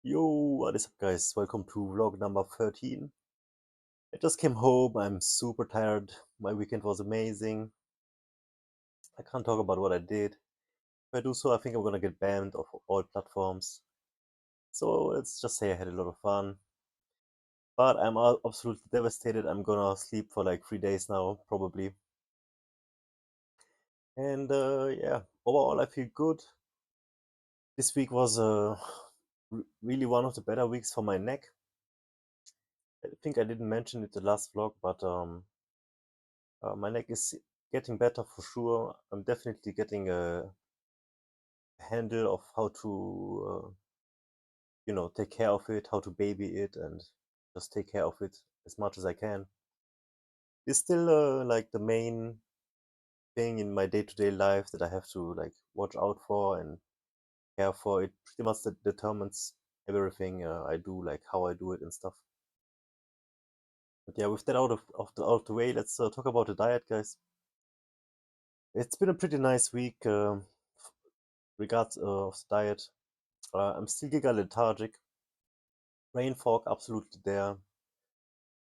Yo, what is up, guys? Welcome to vlog number 13. I just came home. I'm super tired. My weekend was amazing. I can't talk about what I did. If I do so, I think I'm gonna get banned off all platforms. So let's just say I had a lot of fun. But I'm absolutely devastated. I'm gonna sleep for like 3 days now, probably. And yeah, overall, I feel good. This week was really one of the better weeks for my neck. I think I didn't mention it the last vlog, but my neck is getting better for sure. I'm definitely getting a handle of how to, take care of it, how to baby it, and just take care of it as much as I can. It's still like the main thing in my day-to-day life that I have to like watch out for and care for. It pretty much determines everything I do, like how I do it and stuff. But yeah, with that out of the way, let's talk about the diet, guys. It's been a pretty nice week regards of the diet. I'm still giga lethargic. Brain fog absolutely there.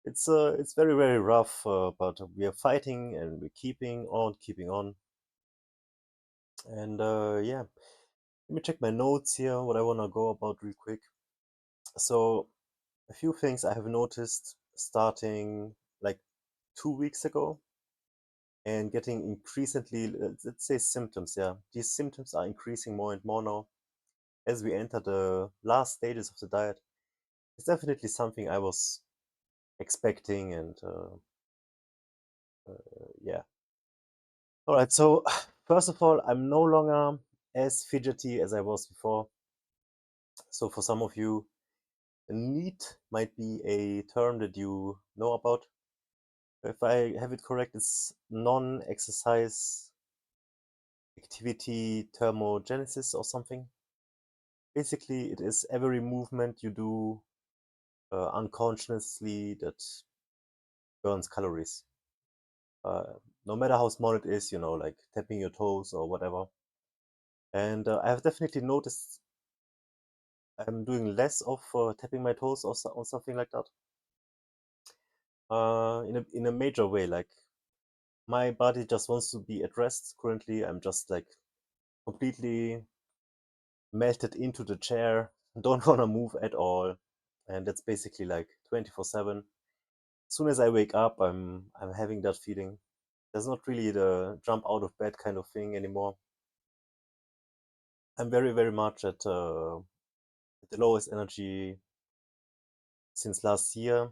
It's very very rough, but we are fighting and we're keeping on. And yeah, let me check my notes here. What I wanna go about real quick. So a few things I have noticed starting like 2 weeks ago and getting increasingly, let's say symptoms. Yeah, these symptoms are increasing more and more now as we enter the last stages of the diet. It's definitely something I was expecting and yeah. All right, so first of all, I'm no longer as fidgety as I was before. So for some of you, NEAT might be a term that you know about. If I have it correct, it's non-exercise activity thermogenesis or something. Basically, it is every movement you do unconsciously that burns calories. No matter how small it is, like tapping your toes or whatever. And I have definitely noticed I'm doing less of tapping my toes or something like that. In a major way, like my body just wants to be at rest. Currently, I'm just like completely melted into the chair, don't want to move at all, and that's basically like 24/7. As soon as I wake up, I'm having that feeling. There's not really the jump out of bed kind of thing anymore. I'm very very much at the lowest energy since last year.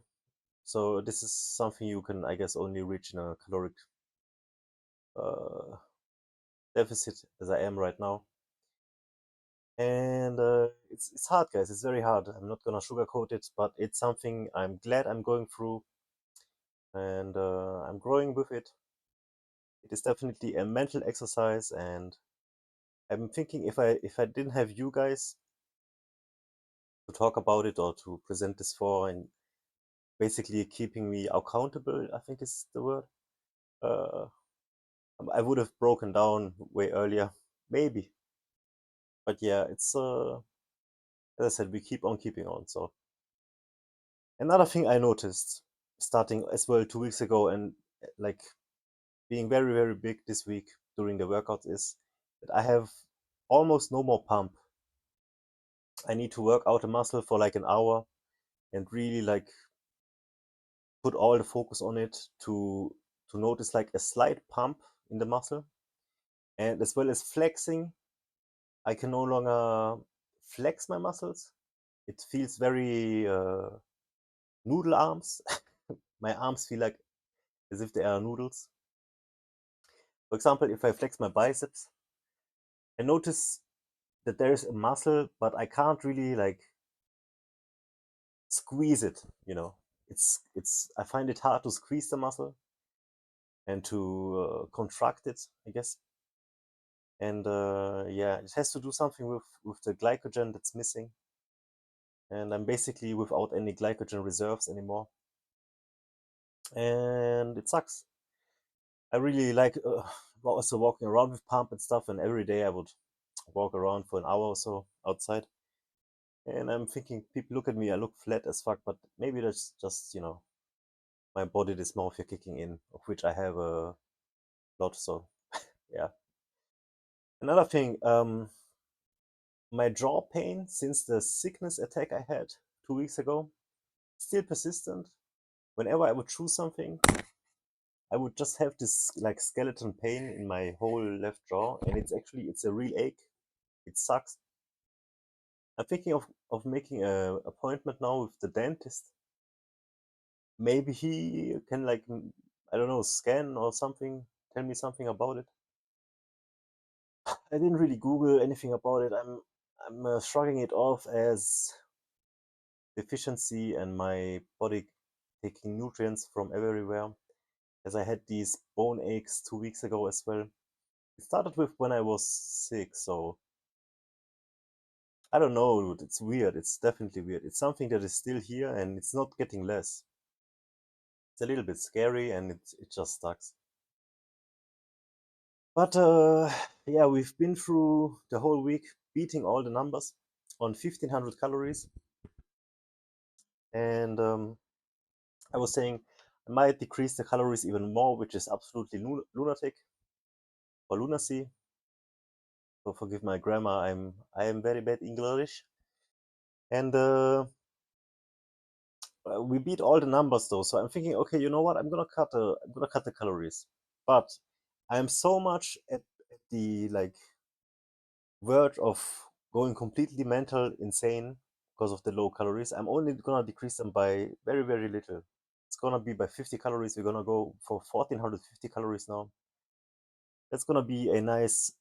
So this is something you can, I guess, only reach in a caloric uh, deficit as I am right now. And it's hard, guys. It's very hard. I'm not gonna sugarcoat it, but it's something I'm glad I'm going through, and I'm growing with it. It is definitely a mental exercise, and I'm thinking if I didn't have you guys to talk about it or to present this for, and basically keeping me accountable, I think is the word. Uh, I would have broken down way earlier, maybe. But yeah, it's as I said, we keep on keeping on. So another thing I noticed starting as well 2 weeks ago and like being very very big this week during the workouts is that I have almost no more pump. I need to work out a muscle for like an hour and really like put all the focus on it to notice like a slight pump in the muscle, and as well as flexing. I can no longer flex my muscles. It feels very noodle arms. My arms feel like as if they are noodles. For example, if I flex my biceps, I notice that there is a muscle, but I can't really like squeeze it. I find it hard to squeeze the muscle and to contract it, I guess. And yeah, it has to do something with the glycogen that's missing. And I'm basically without any glycogen reserves anymore, and it sucks. I really like also walking around with pump and stuff, and every day I would walk around for an hour or so outside. And I'm thinking, people look at me, I look flat as fuck, but maybe that's just, my body dysmorphia kicking in, of which I have a lot. So, yeah. Another thing, my jaw pain since the sickness attack I had 2 weeks ago, still persistent. Whenever I would chew something, I would just have this like skeleton pain in my whole left jaw, and it's a real ache. It sucks. I'm thinking of making a appointment now with the dentist. Maybe he can like I don't know, scan or something, tell me something about it. I didn't really Google anything about it. I'm shrugging it off as deficiency and my body taking nutrients from everywhere. As I had these bone aches 2 weeks ago as well. It started with when I was sick, so I don't know, dude. It's weird. It's definitely weird. It's something that is still here and it's not getting less. It's a little bit scary and it just sucks. But yeah, we've been through the whole week beating all the numbers on 1500 calories. And I was saying I might decrease the calories even more, which is absolutely lunatic or lunacy. So forgive my grammar. I am very bad English. And we beat all the numbers though. So I'm thinking, okay, you know what? I'm gonna cut the calories. But I'm so much at the like verge of going completely mental insane because of the low calories. I'm only gonna decrease them by very, very little. It's gonna be by 50 calories. We're gonna go for 1450 calories now. That's gonna be a nice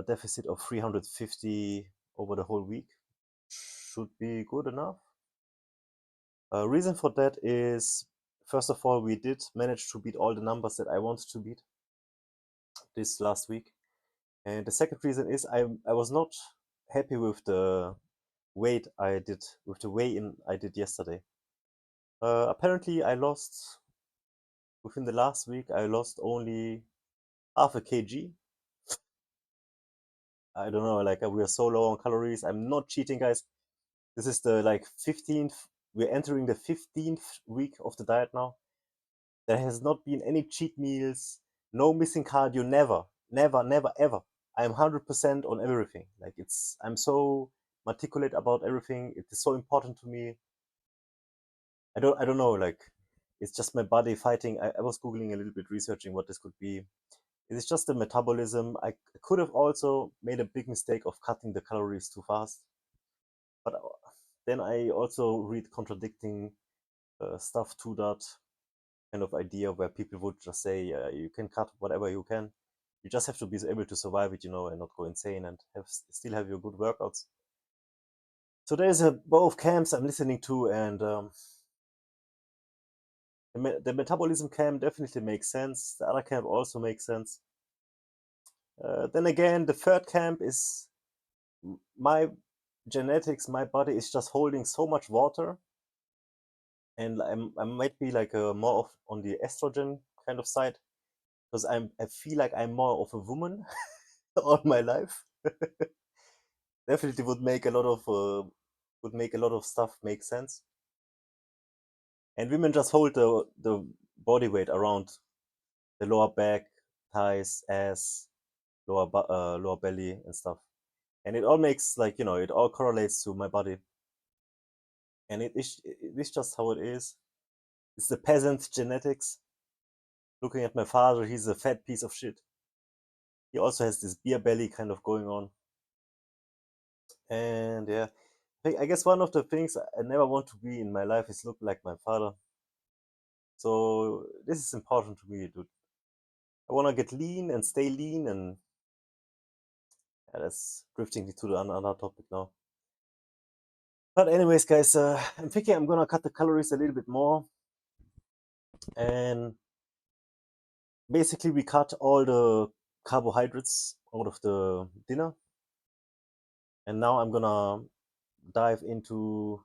deficit of 350 over the whole week. Should be good enough. Reason for that is, first of all, we did manage to beat all the numbers that I wanted to beat this last week. And the second reason is I was not happy with the weight I did, with the weigh-in I did yesterday. Apparently, within the last week, I lost only half a kg. I don't know, like we are so low on calories. I'm not cheating, guys. This is the like 15th, we're entering the 15th week of the diet now. There has not been any cheat meals, no missing cardio, never, never, never, ever. I'm 100% on everything. Like I'm so meticulous about everything. It is so important to me. I don't know. Like, it's just my body fighting. I was googling a little bit, researching what this could be. It's just the metabolism. I could have also made a big mistake of cutting the calories too fast, but then I also read contradicting stuff to that kind of idea where people would just say you can cut whatever you can. You just have to be able to survive it, and not go insane and still have your good workouts. So there's both camps I'm listening to, and the metabolism camp definitely makes sense. The other camp also makes sense. Then again, the third camp is my genetics. My body is just holding so much water, and I might be like more on the estrogen kind of side because I feel like I'm more of a woman all my life. Definitely would make a lot of stuff make sense. And women just hold the body weight around the lower back, thighs, ass, lower belly and stuff. And it all makes like it all correlates to my body. And it is just how it is. It's the peasant genetics. Looking at my father, he's a fat piece of shit. He also has this beer belly kind of going on. And yeah, I guess one of the things I never want to be in my life is look like my father. So this is important to me, dude. I want to get lean and stay lean, and yeah, that's drifting to the another topic now. But anyways, guys, I'm thinking I'm gonna cut the calories a little bit more, and basically we cut all the carbohydrates out of the dinner, and now I'm gonna dive into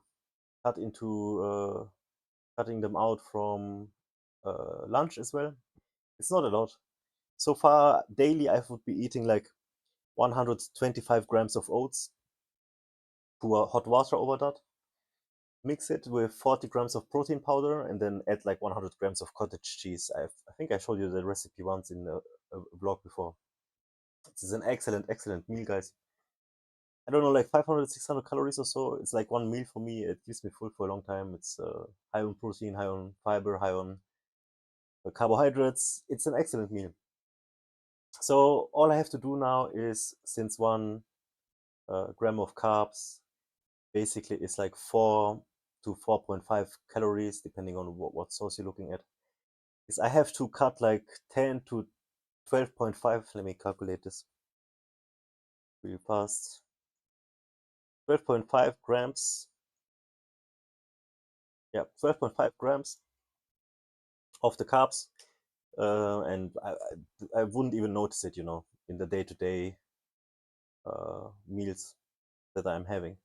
cut into cutting them out from lunch as well. It's not a lot. So far, daily I would be eating like 125 grams of oats, pour hot water over that, mix it with 40 grams of protein powder, and then add like 100 grams of cottage cheese. I think I showed you the recipe once in a vlog before. This is an excellent meal, guys. I don't know, like 500, 600 calories or so. It's like one meal for me. It keeps me full for a long time. It's high on protein, high on fiber, high on carbohydrates. It's an excellent meal. So all I have to do now is, since 1 gram of carbs basically is like 4 to 4.5 calories, depending on what source you're looking at, is I have to cut like 10 to 12.5. Let me calculate this really fast. 12.5 grams. Yeah, 12.5 grams of the carbs. And I wouldn't even notice it, in the day-to-day meals that I'm having.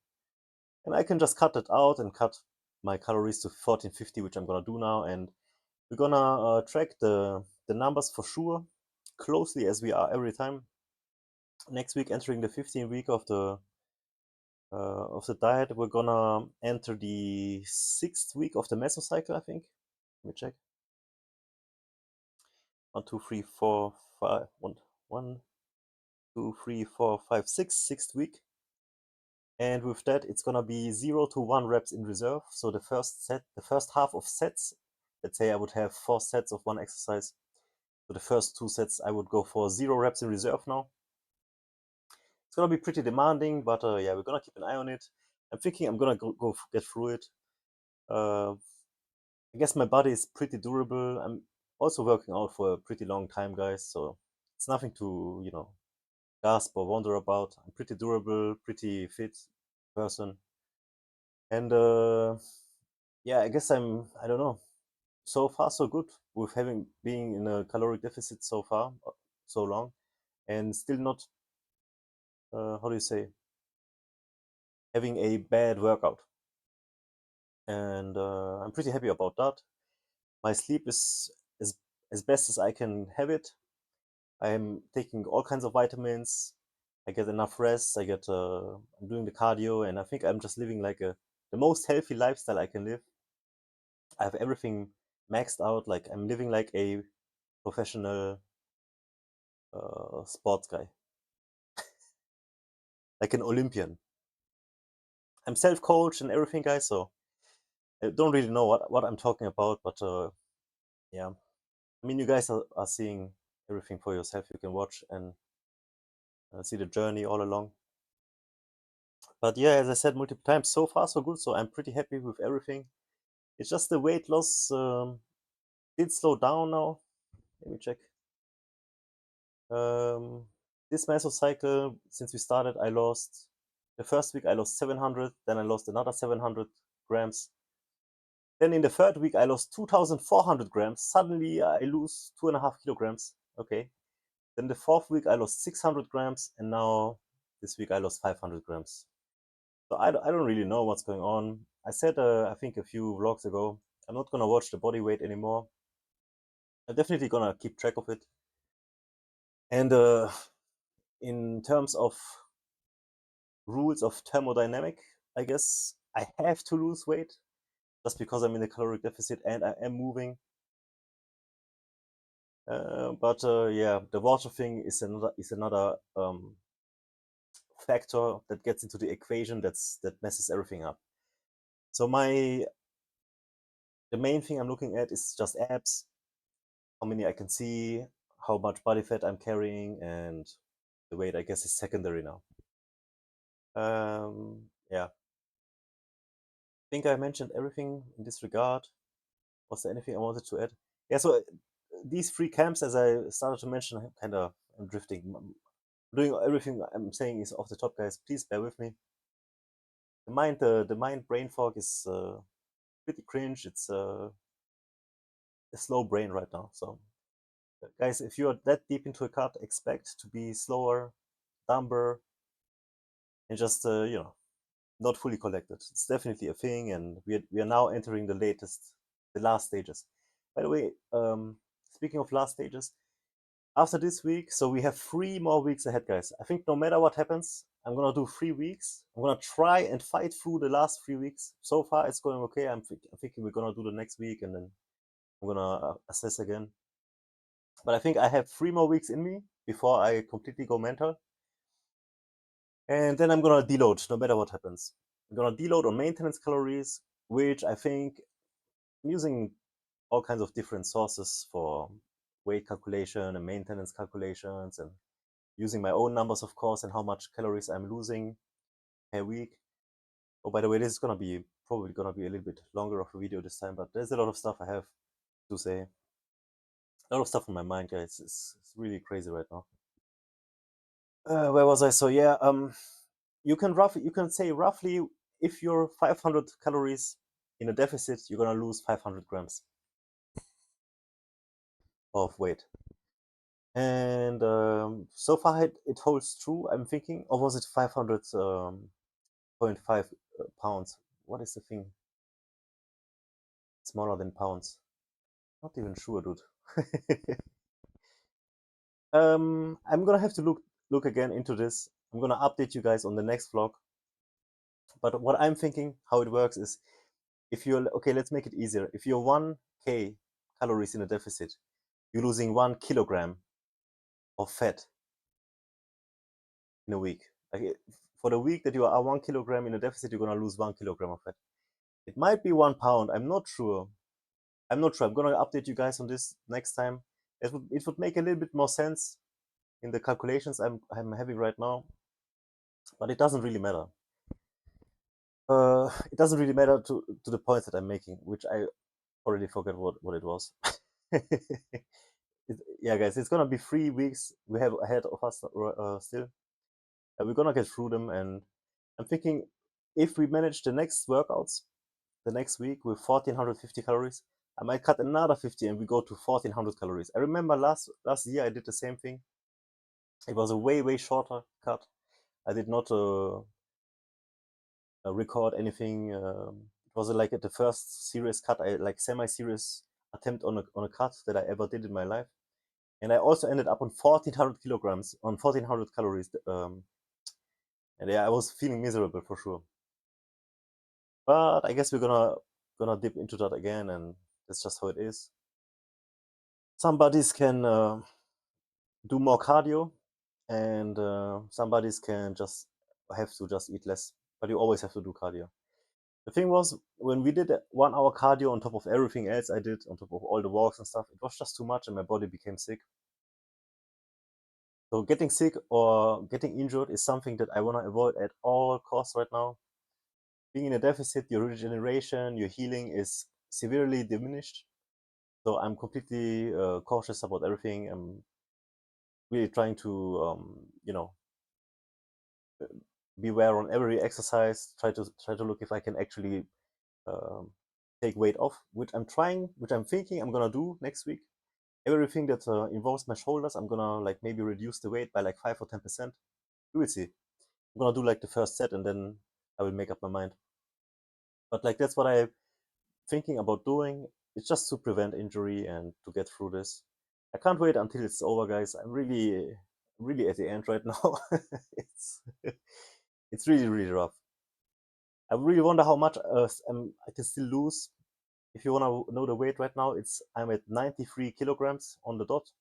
And I can just cut it out and cut my calories to 1450, which I'm gonna do now. And we're gonna track the numbers for sure, closely as we are every time. Next week, entering the 15th week of the diet, we're gonna enter the 6th week of the mesocycle, I think. Let me check. 1, 2, 3, 4, 5. 1, 2, 3, 4, 5, 6. 6th week. And with that, it's gonna be 0 to 1 reps in reserve. So the first half of sets, let's say I would have 4 sets of one exercise. So the first 2 sets, I would go for 0 reps in reserve now. It's gonna be pretty demanding, but yeah, we're gonna keep an eye on it. I'm thinking I'm gonna go get through it. I guess my body is pretty durable. I'm also working out for a pretty long time, guys. So it's nothing to, gasp or wonder about. I'm pretty durable, pretty fit person. And yeah, I guess I don't know. So far, so good with being in a caloric deficit so far, so long, and still not, how do you say, having a bad workout. And I'm pretty happy about that. My sleep is as best as I can have it. I'm taking all kinds of vitamins. I get enough rest. I'm doing the cardio, and I think I'm just living like the most healthy lifestyle I can live. I have everything maxed out. Like I'm living like a professional sports guy, like an Olympian. I'm self-coached and everything, guys. So I don't really know what I'm talking about, but yeah. I mean, you guys are seeing everything for yourself. You can watch and see the journey all along. But yeah, as I said multiple times, so far so good. So I'm pretty happy with everything. It's just the weight loss did slow down now. Let me check. This mesocycle, since we started, the first week I lost 700, then I lost another 700 grams. Then in the 3rd week I lost 2,400 grams. Suddenly I lose 2.5 kilograms. Okay. Then the 4th week I lost 600 grams, and now this week I lost 500 grams. So I don't really know what's going on. I said, I think a few vlogs ago, I'm not gonna watch the body weight anymore. I'm definitely gonna keep track of it. And in terms of rules of thermodynamic, I guess I have to lose weight just because I'm in a caloric deficit and I am moving. But yeah, the water thing is another factor that gets into the equation that messes everything up. So the main thing I'm looking at is just abs, how many I can see, how much body fat I'm carrying, and the weight, I guess, is secondary now. Yeah, I think I mentioned everything in this regard. Was there anything I wanted to add? Yeah, so these 3 camps, as I started to mention, I'm drifting. Doing everything I'm saying is off the top, guys. Please bear with me. The mind brain fog is pretty cringe. It's a slow brain right now. So, guys, if you're that deep into a cut, expect to be slower, dumber, and just not fully collected. It's definitely a thing, and we are now entering the last stages. By the way, speaking of last stages, after this week, so we have 3 more weeks ahead, guys. I think no matter what happens, I'm gonna do 3 weeks. I'm gonna try and fight through the last 3 weeks. So far, it's going okay. I'm thinking we're gonna do the next week, and then I'm gonna assess again. But I think I have 3 more weeks in me before I completely go mental. And then I'm gonna deload no matter what happens. I'm gonna deload on maintenance calories, which I think I'm using all kinds of different sources for weight calculation and maintenance calculations, and using my own numbers, of course, and how much calories I'm losing per week. Oh, by the way, this is probably gonna be a little bit longer of a video this time, but there's a lot of stuff I have to say. A lot of stuff on my mind, guys. It's really crazy right now. Where was I? So yeah, you can say roughly, if you're 500 calories in a deficit, you're gonna lose 500 grams of weight. And so far it holds true, I'm thinking. Or was it 500.5 pounds? What is the thing? Smaller than pounds. Not even sure, dude. I'm gonna have to look again into this. I'm gonna update you guys on the next vlog. But what I'm thinking, how it works is, if you're okay, let's make it easier. If you're 1K calories in a deficit, you're losing 1 kilogram of fat in a week. Like, for the week that you are 1 kilogram in a deficit, you're gonna lose 1 kilogram of fat. It might be 1 pound. I'm not sure. I'm gonna update you guys on this next time. It would make a little bit more sense in the calculations I'm having right now, but it doesn't really matter. It doesn't really matter to the points that I'm making, which I already forgot what it was. Yeah, guys, it's gonna be 3 weeks we have ahead of us still. We're gonna get through them, and I'm thinking, if we manage the next workouts the next week with 1450 calories, I might cut another 50 and we go to 1400 calories. I remember last year I did the same thing. It was a way shorter cut. I did not record anything. It was like the first serious cut, like semi-serious attempt on a cut that I ever did in my life. And I also ended up on 1400 kilograms, on 1400 calories. And yeah, I was feeling miserable for sure. But I guess we're gonna dip into that again, and that's just how it is. Some bodies can do more cardio, and some bodies can just have to just eat less. But you always have to do cardio. The thing was, when we did 1 hour cardio on top of everything else I did, on top of all the walks and stuff, it was just too much and my body became sick. So getting sick or getting injured is something that I want to avoid at all costs right now. Being in a deficit, your regeneration, your healing is severely diminished. So I'm completely cautious about everything. I'm really trying to, beware on every exercise. Try to look if I can actually take weight off, which I'm thinking I'm gonna do next week. Everything that involves my shoulders, I'm gonna like maybe reduce the weight by like 5 or 10%. We will see. I'm gonna do like the first set and then I will make up my mind. But like that's what I'm thinking about doing. It's just to prevent injury and to get through this. I can't wait until it's over, guys. I'm really at the end right now. it's it's really rough. I really wonder how much I can still lose. If you want to know the weight right now, I'm at 93 kilograms on the dot.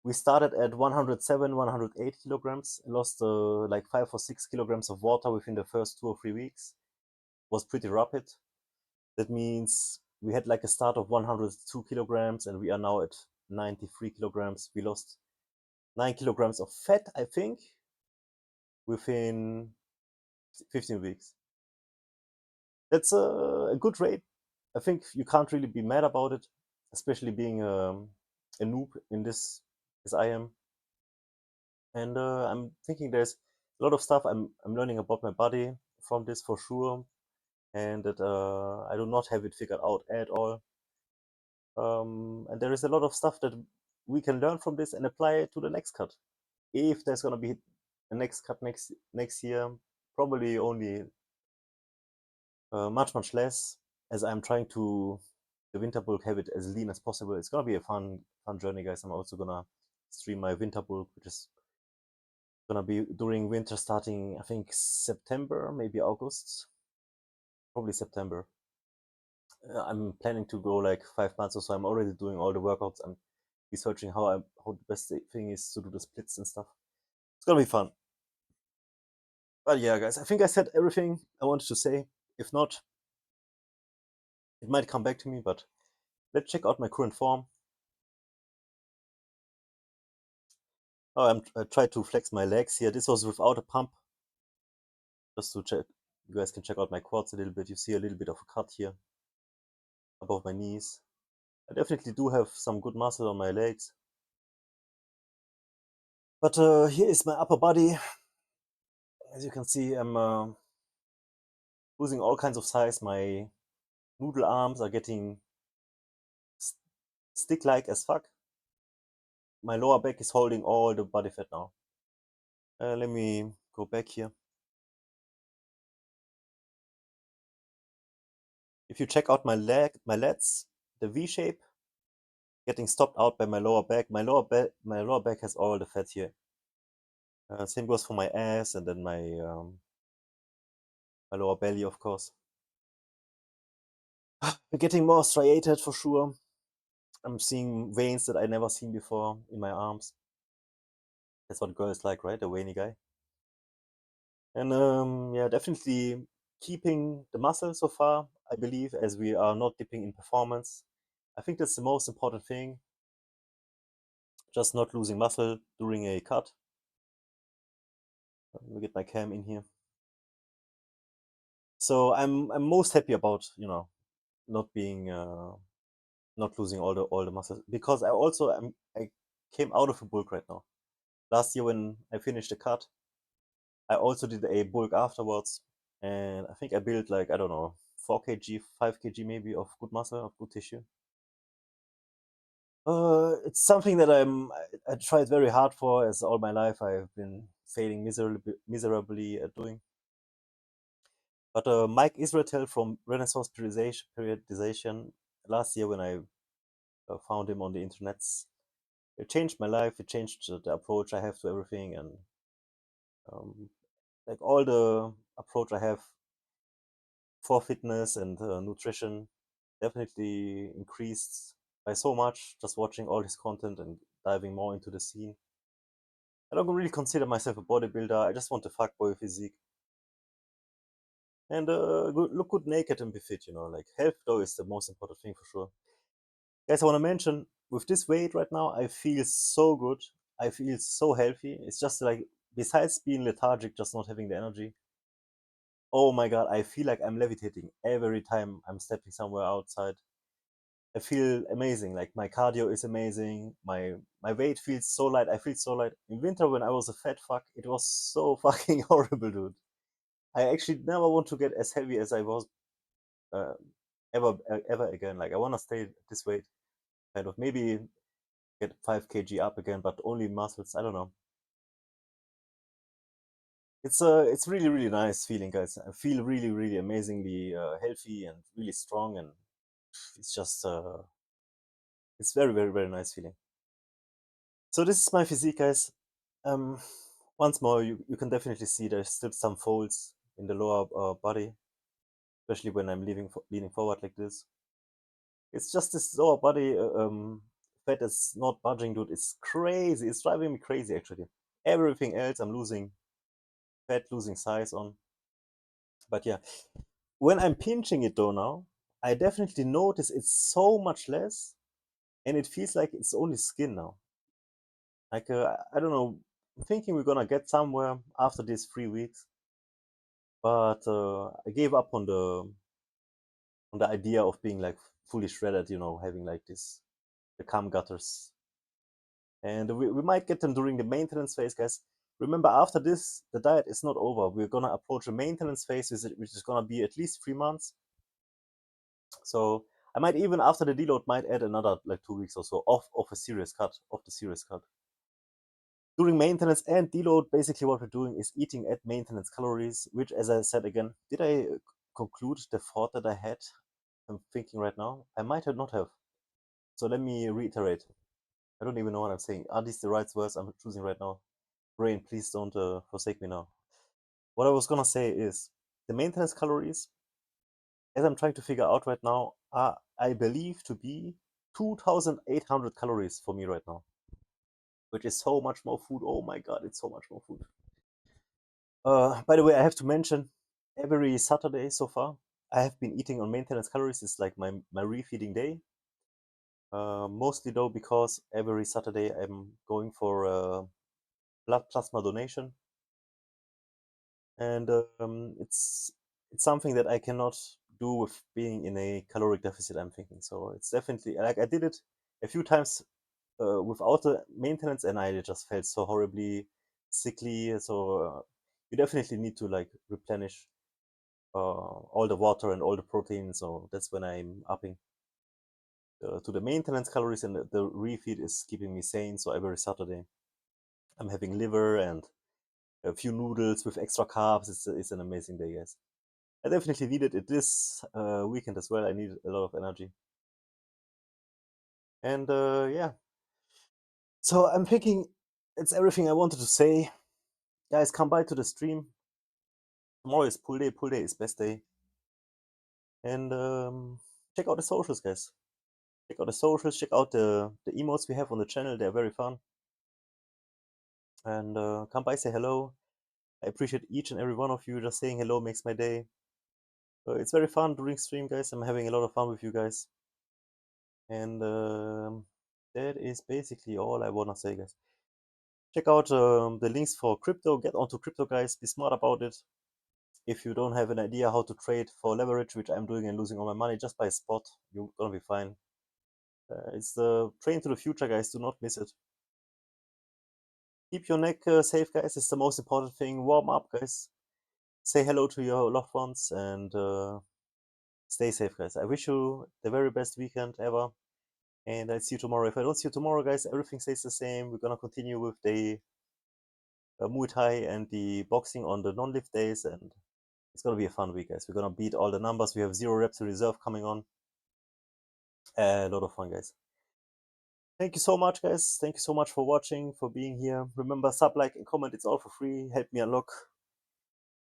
We started at 107, 108 kilograms. I lost like 5 or 6 kilograms of water within the first 2 or 3 weeks. It was pretty rapid. That means we had like a start of 102 kilograms and we are now at 93 kilograms. We lost 9 kilograms of fat, I think, within 15 weeks. That's a good rate. I think you can't really be mad about it, especially being a noob in this as I am. And I'm thinking there's a lot of stuff I'm learning about my body from this for sure, and that I do not have it figured out at all. And there is a lot of stuff that we can learn from this and apply it to the next cut. If there's gonna be a next cut next year, probably only much less, as I'm trying to the winter bulk have it as lean as possible. It's gonna be a fun journey, guys. I'm also gonna stream my winter bulk, which is Gonna be during winter, starting I think September, maybe August, probably September. I'm planning to go like 5 months or so. I'm already doing all the workouts. I'm researching how the best thing is to do the splits and stuff. It's gonna be fun. But yeah, guys, I think I said everything I wanted to say. If not, it might come back to me. But let's check out my current form. Oh, I tried to flex my legs here. This was without a pump, just to check. You guys can check out my quads a little bit. You see a little bit of a cut here above my knees. I definitely do have some good muscle on my legs. But here is my upper body. As you can see, I'm losing all kinds of size. My noodle arms are getting stick-like as fuck. My lower back is holding all the body fat now. Let me go back here. If you check out my lats, the V shape, getting stopped out by my lower back. My lower back has all the fat here. Same goes for my ass and then my lower belly, of course. We're getting more striated for sure. I'm seeing veins that I never seen before in my arms. That's what girls like, right? A veiny guy. And yeah, definitely keeping the muscle so far, I believe, as we are not dipping in performance. I think that's the most important thing. Just not losing muscle during a cut. Let me get my cam in here. So I'm most happy about not being not losing all the muscle, because I came out of a bulk right now. Last year when I finished the cut, I also did a bulk afterwards, and I think I built like, I don't know, 4 kg, 5 kg maybe of good muscle, of good tissue. It's something that I tried very hard for, as all my life I've been failing miserably at doing. But Mike Israetel from Renaissance Periodization, last year when I found him on the internet, it changed my life. It changed the approach I have to everything, and um, like all the approach I have for fitness and nutrition definitely increased by so much just watching all his content and diving more into the scene. I don't really consider myself a bodybuilder. I just want a fuckboy physique and look good naked and be fit. Like health though is the most important thing for sure. Guys, I want to mention, with this weight right now, I feel so good. I feel so healthy. It's just like, besides being lethargic, just not having the energy. Oh my god, I feel like I'm levitating every time I'm stepping somewhere outside. I feel amazing. Like my cardio is amazing. My weight feels so light. I feel so light. In winter when I was a fat fuck, it was so fucking horrible, dude. I actually never want to get as heavy as I was uh, ever again. Like I want to stay this weight, kind of. Maybe get 5 kg up again, but only muscles. I don't know. It's really really nice feeling, guys. I feel really really amazingly healthy and really strong, and it's just it's very very very nice feeling. So this is my physique, guys. Um, Once more, you can definitely see there's still some folds in the lower body, especially when I'm leaning forward like this. It's just this lower body fat is not budging, dude. It's crazy. It's driving me crazy, actually. Everything else I'm losing fat, losing size on. But yeah, when I'm pinching it though now, I definitely notice it's so much less, and it feels like it's only skin now. Like I don't know, I'm thinking we're gonna get somewhere after these 3 weeks, but I gave up on the idea of being like fully shredded, having like the cam gutters, and we might get them during the maintenance phase, guys. Remember, after this, the diet is not over. We're gonna approach a maintenance phase, which is gonna be at least 3 months. So I might even, after the deload, might add another like 2 weeks or so of a serious cut, of the serious cut. During maintenance and deload, basically what we're doing is eating at maintenance calories, which, as I said again, did I conclude the thought that I had? I'm thinking right now. I might have not have. So let me reiterate. I don't even know what I'm saying. Are these the right words I'm choosing right now? brain, please don't forsake me now. What I was gonna say is the maintenance calories, as I'm trying to figure out right now, are, I believe, to be 2,800 calories for me right now, which is so much more food. Oh my god, it's so much more food. By the way, I have to mention, every Saturday so far, I have been eating on maintenance calories. It's like my refeeding day. Mostly though, because every Saturday I'm going for blood plasma donation, and it's something that I cannot do with being in a caloric deficit, I'm thinking. So it's definitely like I did it a few times without the maintenance, and I just felt so horribly sickly. So you definitely need to like replenish all the water and all the protein. So that's when I'm upping to the maintenance calories, and the refeed is keeping me sane. So every Saturday I'm having liver and a few noodles with extra carbs. It's an amazing day, guys. I definitely needed it this weekend as well. I needed a lot of energy. And yeah, so I'm thinking it's everything I wanted to say. Guys, come by to the stream. Tomorrow is pool day. Pool day is best day. And check out the socials, guys. Check out the socials. Check out the emotes we have on the channel. They're very fun. And come by, say hello. I appreciate each and every one of you. Just saying hello makes my day. It's very fun during stream, guys. I'm having a lot of fun with you guys. And that is basically all I want to say, guys. Check out the links for crypto. Get onto crypto, guys. Be smart about it. If you don't have an idea how to trade for leverage, which I'm doing and losing all my money, just buy a spot. You're gonna be fine. It's the train to the future, guys. Do not miss it. Keep your neck safe, guys. It's the most important thing. Warm up, guys. Say hello to your loved ones and stay safe, guys. I wish you the very best weekend ever. And I'll see you tomorrow. If I don't see you tomorrow, guys, everything stays the same. We're gonna continue with the Muay Thai and the boxing on the non-lift days, and it's gonna be a fun week, guys. We're gonna beat all the numbers. We have 0 reps in reserve coming on. A lot of fun, guys. Thank you so much, guys. Thank you so much for watching, for being here. Remember, sub, like, and comment. It's all for free. Help me unlock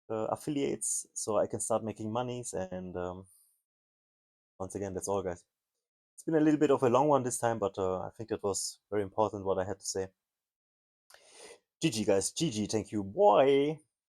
affiliates so I can start making monies. And once again, that's all, guys. It's been a little bit of a long one this time, but I think that was very important what I had to say. GG, guys. GG. Thank you. Bye.